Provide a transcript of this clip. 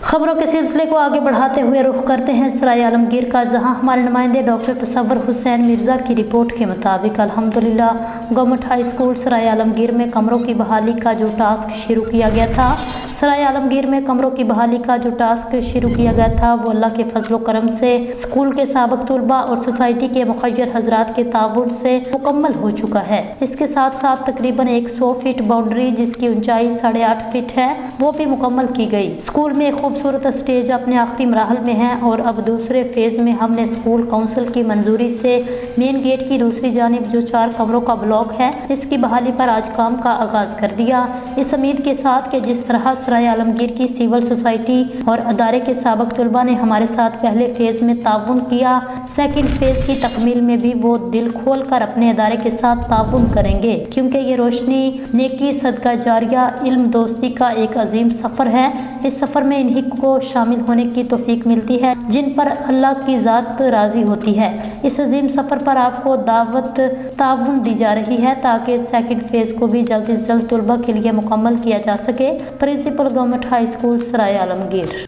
खबरों के सिलसिले को आगे बढ़ाते हुए रुख करते हैं सराय आलमगीर का, जहां हमारे नुमाइंदे डॉक्टर तसव्वुर हुसैन मिर्ज़ा की रिपोर्ट के मुताबिक अल्हम्दुलिल्लाह गवर्नमेंट हाई स्कूल सराय आलमगीर में कमरों की बहाली का जो टास्क शुरू किया गया था, सराय आलमगीर में कमरों की बहाली का जो टास्क शुरू किया गया था वो अल्लाह के फजल करम से स्कूल के साबिक तलबा और सोसाइटी के मुखय्यर हजरात के ताउन से मुकम्मल हो चुका है। इसके साथ साथ तकरीबन 100 फीट बाउंड्री जिसकी ऊंचाई 8.5 फीट है वो भी मुकम्मल की गई। स्कूल में खूबसूरत स्टेज अपने आखिरी मराहल में है और अब दूसरे फेज में हमने स्कूल काउंसिल की मंजूरी से मेन गेट की दूसरी जानिब जो 4 कमरों का ब्लॉक है इसकी बहाली पर आज काम का आगाज कर दिया। इस उम्मीद के साथ कि जिस तरह सराय आलमगीर की सिविल सोसाइटी और अदारे के साबिक तलबा ने हमारे साथ पहले फेज में ताउन किया, सेकंड फेज की तकमील में भी वो दिल खोल कर अपने अदारे के साथ ताउन करेंगे, क्योंकि ये रोशनी, नेकी, सदका जारिया, इल्म, दोस्ती का एक अजीम सफ़र है। इस सफ़र में इन्हीं को शामिल होने की तौफीक मिलती है जिन पर अल्लाह की ज़ात राज़ी होती है। इस अजीम सफ़र पर आपको दावत ताउन दी जा रही है ताकि सेकंड फेज को भी जल्द से जल्द तलबा के लिए मुकम्मल किया जा सके। प्रिंसिपल गवर्नमेंट हाई स्कूल सराय आलमगीर।